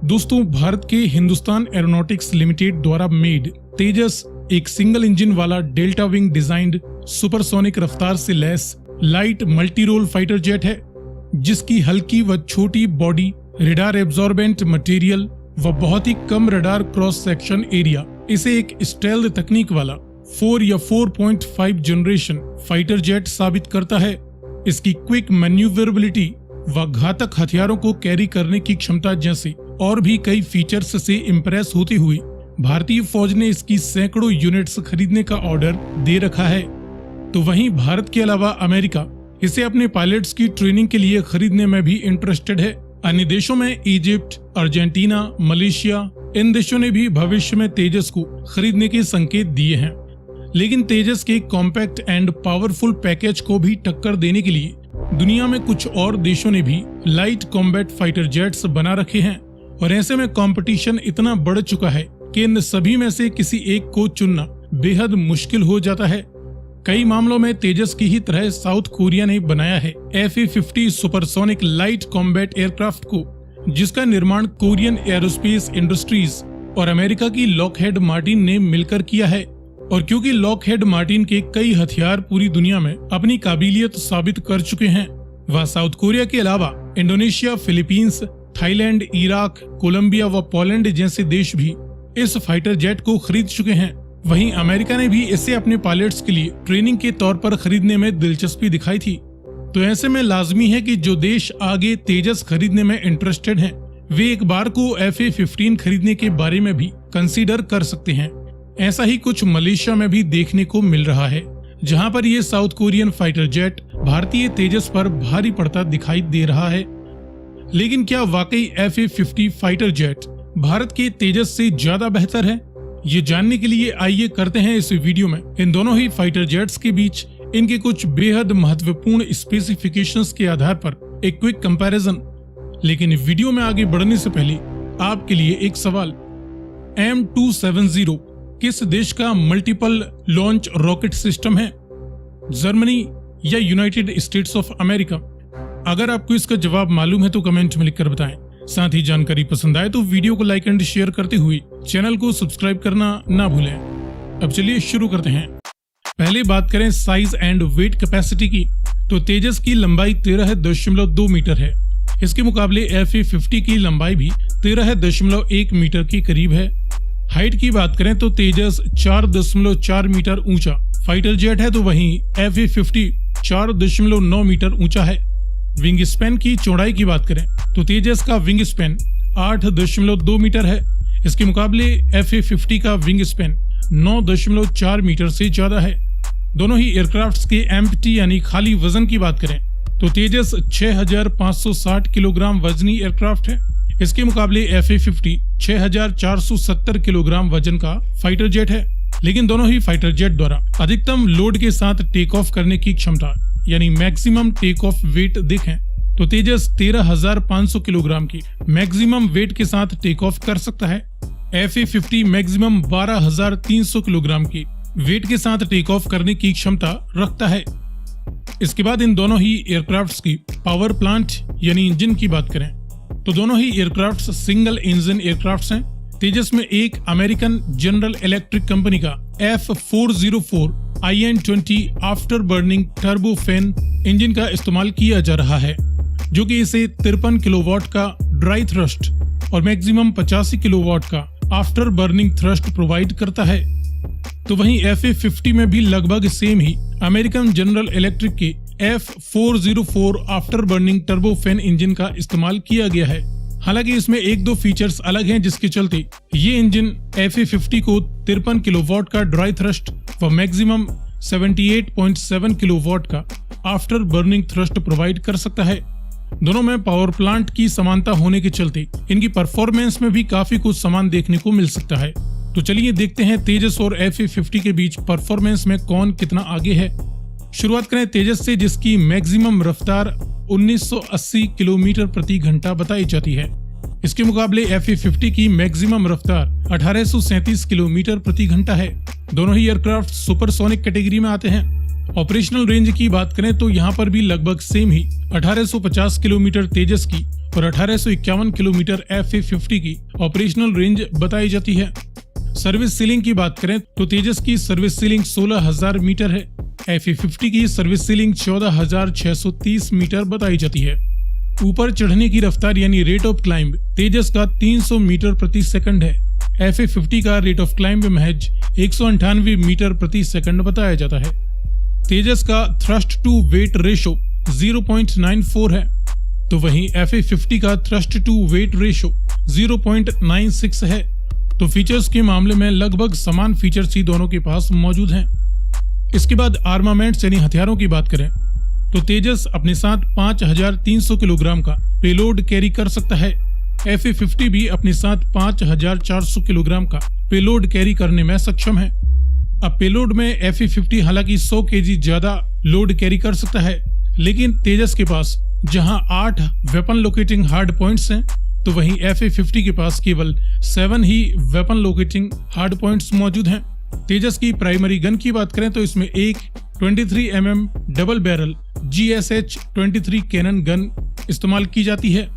दोस्तों, भारत के Hindustan Aeronautics Limited द्वारा मेड तेजस एक सिंगल इंजन वाला डेल्टा विंग डिजाइंड सुपरसोनिक रफ्तार से लैस light multi role fighter jet है, जिसकी हल्की व छोटी बॉडी, रडार एब्जॉर्बेंट मटेरियल व बहुत ही कम रडार क्रॉस सेक्शन एरिया इसे एक स्टेल्थ तकनीक वाला 4 या 4.5 जनरेशन फाइटर जेट साबित करता है। इसकी क्विक मैन्यूवरेबिलिटी व घातक हथियारों को कैरी करने की क्षमता जैसे और भी कई फीचर्स से इम्प्रेस होती हुई भारतीय फौज ने इसकी सैकड़ों यूनिट्स खरीदने का ऑर्डर दे रखा है। तो वहीं भारत के अलावा अमेरिका इसे अपने पायलट्स की ट्रेनिंग के लिए खरीदने में भी इंटरेस्टेड है। अन्य देशों में इजिप्ट, अर्जेंटीना, मलेशिया, इन देशों ने भी भविष्य में तेजस को खरीदने के संकेत दिए हैं। लेकिन तेजस के कॉम्पैक्ट एंड पावरफुल पैकेज को भी टक्कर देने के लिए दुनिया में कुछ और देशों ने भी लाइट कॉम्बैट फाइटर जेट्स बना रखे हैं और ऐसे में कंपटीशन इतना बढ़ चुका है कि इन सभी में से किसी एक को चुनना बेहद मुश्किल हो जाता है। कई मामलों में तेजस की ही तरह साउथ कोरिया ने बनाया है FA-50 supersonic light combat aircraft को, जिसका निर्माण कोरियन एरोस्पेस इंडस्ट्रीज और अमेरिका की लॉकहेड मार्टिन ने मिलकर किया है। और क्योंकि लॉकहेड मार्टिन के कई हथियार पूरी दुनिया में अपनी काबिलियत साबित कर चुके हैं, वह साउथ कोरिया के अलावा Indonesia, Philippines, Thailand, Iraq, Colombia व पोलैंड जैसे देश भी इस फाइटर जेट को खरीद चुके हैं। वहीं अमेरिका ने भी इसे अपने पायलट्स के लिए ट्रेनिंग के तौर पर खरीदने में दिलचस्पी दिखाई थी। तो ऐसे में लाजमी है कि जो देश आगे तेजस खरीदने में इंटरेस्टेड हैं, वे एक बार को FA-15 खरीदने के बारे में भी कंसीडर कर सकते हैं। ऐसा ही कुछ मलेशिया में भी देखने को मिल रहा है, जहां पर ये साउथ कोरियन फाइटर जेट भारतीय तेजस पर भारी पड़ता दिखाई दे रहा है। लेकिन क्या वाकई FA-50 फाइटर जेट भारत के तेजस से ज्यादा बेहतर है? ये जानने के लिए आइए करते हैं इस वीडियो में इन दोनों ही फाइटर जेट्स के बीच इनके कुछ बेहद महत्वपूर्ण स्पेसिफिकेशंस के आधार पर एक क्विक कंपैरिजन। लेकिन वीडियो में आगे बढ़ने से पहले आपके लिए एक सवाल, M270 किस देश का मल्टीपल लॉन्च रॉकेट सिस्टम है? जर्मनी या यूनाइटेड स्टेट्स ऑफ अमेरिका? अगर आपको इसका जवाब मालूम है तो कमेंट में लिखकर बताएं। साथ ही जानकारी पसंद आए तो वीडियो को लाइक एंड शेयर करते हुए चैनल को सब्सक्राइब करना ना भूलें। अब चलिए शुरू करते हैं। पहले बात करें साइज एंड वेट कैपेसिटी की, तो तेजस की लंबाई 13.2 मीटर है। इसके मुकाबले FA-50 की लंबाई भी 13.1 मीटर के करीब है। हाइट की बात करें तो तेजस 4.4 मीटर ऊंचा फाइटर जेट है, तो वहीं FA-50 4.9 मीटर ऊंचा है। विंग स्पैन की चौड़ाई की बात करें तो तेजस का विंग स्पैन 8.2 मीटर है। इसके मुकाबले FA-50 का विंग स्पैन 9.4 मीटर से ज्यादा है। दोनों ही एयरक्राफ्ट्स के एम्प्टी यानी खाली वजन की बात करें तो तेजस 6560 किलोग्राम वजनी एयरक्राफ्ट है। इसके मुकाबले FA-50 6470 किलोग्राम वजन का फाइटर जेट है। लेकिन दोनों ही फाइटर जेट द्वारा अधिकतम लोड के साथ टेक ऑफ करने की क्षमता यानी मैक्सिमम टेक ऑफ वेट देखें तो तेजस 13,500 किलोग्राम की मैक्सिमम वेट के साथ टेक ऑफ कर सकता है। FA-50 मैक्सिमम 12,300 किलोग्राम की वेट के साथ टेक ऑफ करने की क्षमता रखता है। इसके बाद इन दोनों ही एयरक्राफ्ट्स की पावर प्लांट यानी इंजन की बात करें तो दोनों ही एयरक्राफ्ट्स सिंगल इंजन एयरक्राफ्ट्स हैं। तेजस में एक अमेरिकन जनरल इलेक्ट्रिक कंपनी का F404 IN-20 after burning turbofan engine का इस्तेमाल किया जा रहा है, जो कि इसे 53 किलोवाट का ड्राई थ्रस्ट और मैक्सिमम 85 किलोवाट का आफ्टर बर्निंग थ्रस्ट प्रोवाइड करता है। तो वहीं FA-50 में भी लगभग सेम ही अमेरिकन जनरल इलेक्ट्रिक के F404 after burning turbofan engine का इस्तेमाल किया गया है। हालांकि इसमें एक दो फीचर्स अलग हैं, जिसके चलते ये इंजन FA-50 को 53 किलोवाट का ड्राई थ्रस्ट व मैक्सिमम 78.7 किलोवाट का आफ्टर बर्निंग थ्रस्ट प्रोवाइड कर सकता है। दोनों में पावर प्लांट की समानता होने के चलते इनकी परफॉर्मेंस में भी काफी कुछ समान देखने को मिल सकता है। तो चलिए देखते हैं तेजस और FA-50 के बीच परफॉर्मेंस में कौन कितना आगे है। शुरुआत करें तेजस से, जिसकी मैक्सिमम रफ्तार 1980 किलोमीटर प्रति घंटा बताई जाती है। इसके मुकाबले FA-50 की मैक्सिमम रफ्तार 1837 किलोमीटर प्रति घंटा है। दोनों ही एयरक्राफ्ट सुपरसोनिक कैटेगरी में आते हैं। ऑपरेशनल रेंज की बात करें तो यहाँ पर भी लगभग सेम ही 1850 किलोमीटर तेजस की और 1851 किलोमीटर FA50 की ऑपरेशनल रेंज बताई जाती है। सर्विस सीलिंग की बात करें तो तेजस की सर्विस सीलिंग 16,000 मीटर है। FA50 की सर्विस सीलिंग 14,630 मीटर बताई जाती है। ऊपर चढ़ने की रफ्तार यानी रेट ऑफ क्लाइंब तेजस का 300 मीटर प्रति सेकंड है। FA50 का रेट ऑफ क्लाइंब महज 198 मीटर प्रति सेकंड बताया जाता है। तेजस का थ्रस्ट टू वेट रेशो 0.94 है, तो वहीं FA50 का थ्रस्ट टू वेट रेशो 0.96 है। तो फीचर्स के मामले में लगभग समान फीचर्स ही दोनों के पास मौजूद हैं। इसके बाद आर्मामेंट्स यानी हथियारों की बात करें तो तेजस अपने साथ 5,300 किलोग्राम का पेलोड कैरी कर सकता है। FA50 भी अपने साथ 5,400 किलोग्राम का पेलोड कैरी करने में सक्षम है। अब पेलोड में FA50 हालांकि 100 kg ज्यादा लोड कैरी कर सकता है, लेकिन तेजस के पास जहां 8 वेपन लोकेटिंग हार्ड पॉइंट्स हैं, तो वहीं FA50 के पास केवल 7 ही वेपन लोकेटिंग हार्ड पॉइंट्स मौजूद हैं। तेजस की प्राइमरी गन की बात करें तो इसमें एक 23 mm double barrel GSH-23 cannon gun इस्तेमाल की जाती है,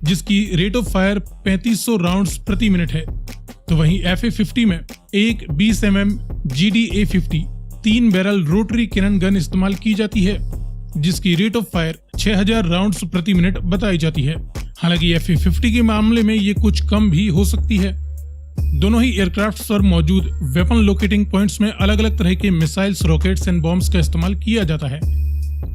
जिसकी रेट ऑफ फायर 3500 राउंड्स प्रति मिनट है। तो वहीं FA50 में एक 20 mm GDA-50 3 barrel rotary cannon gun इस्तेमाल की जाती है, जिसकी रेट ऑफ फायर 6000 राउंड्स प्रति मिनट बताई जाती है। हालांकि FA50 के मामले में ये कुछ कम भी हो सकती है। दोनों ही एयरक्राफ्ट पर मौजूद वेपन लोकेटिंग पॉइंट्स में अलग अलग तरह के मिसाइल्स, रॉकेट्स एंड बॉम्ब्स का इस्तेमाल किया जाता है।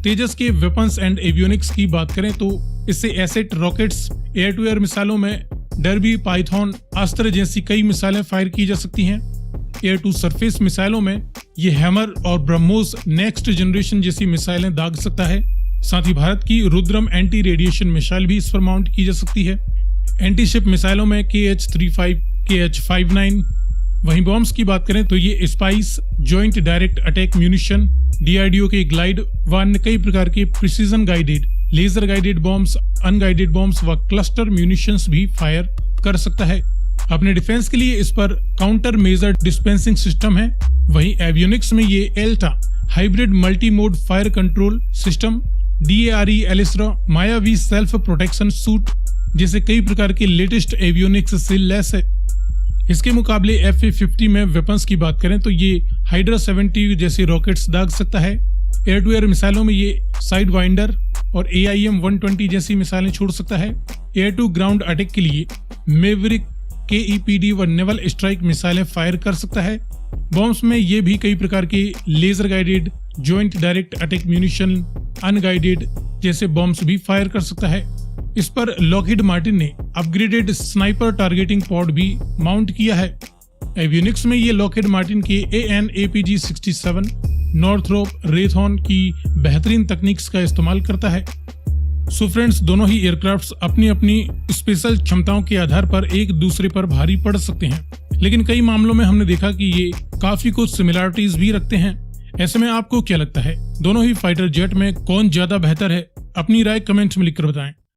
तेजस के वेपन्स एंड एवियोनिक्स की बात करें तो इससे asset rockets, air to air मिसाइलों में डर्बी, पाइथन, अस्त्र जैसी कई मिसाइलें फायर की जा सकती हैं। एयर टू सरफेस मिसाइलों में ये हैमर और ब्रह्मोस नेक्स्ट जनरेशन जैसी मिसाइलें दाग सकता है। साथ ही भारत की रुद्रम एंटी रेडिएशन मिसाइल भी इस पर माउंट की जा सकती है। एंटी शिप मिसाइलों में KH-35, KH-59। वहीं बॉम्ब्स की बात करें तो ये Spice, joint direct attack munition, DRDO के ग्लाइड व अन्य कई प्रकार के precision guided, laser guided bombs, unguided bombs व क्लस्टर म्यूनिशंस भी फायर कर सकता है। अपने डिफेंस के लिए इस पर काउंटर मेजर डिस्पेंसिंग सिस्टम है। वहीं एवियोनिक्स में ये Elta hybrid multi mode fire control system, DARE एलिस्रा, मायावी सेल्फ प्रोटेक्शन सूट जैसे कई प्रकार के लेटेस्ट एवियोनिक्स से लैस है। इसके मुकाबले FA50 में वेपन्स की बात करें तो ये हाइड्रा 70 जैसे रॉकेट्स दाग सकता है। एयर टू एयर मिसाइलों में ये साइड वाइंडर और AIM-120 जैसी मिसाइलें छोड़ सकता है। एयर टू ग्राउंड अटैक के लिए मेवरिक, KEPD व नेवल स्ट्राइक मिसाइलें फायर कर सकता है। बॉम्ब्स में ये भी कई प्रकार के laser guided, joint direct attack munition, unguided जैसे बॉम्ब्स भी फायर कर सकता है। इस पर लॉकहीड मार्टिन ने अपग्रेडेड स्नाइपर टारगेटिंग पॉड भी माउंट किया है। एवियोनिक्स में ये लॉकहीड मार्टिन के AN/APG-67 नॉर्थरोप रेथॉन की बेहतरीन तकनीक्स का इस्तेमाल करता है। सो फ्रेंड्स, दोनों ही एयरक्राफ्ट्स अपनी अपनी स्पेशल क्षमताओं के आधार पर एक दूसरे पर भारी पड़ सकते हैं, लेकिन कई मामलों में हमने देखा कि ये काफी कुछ सिमिलरिटीज भी रखते हैं। ऐसे में आपको क्या लगता है, दोनों ही फाइटर जेट में कौन ज्यादा बेहतर है? अपनी राय कमेंट्स में लिखकर बताएं।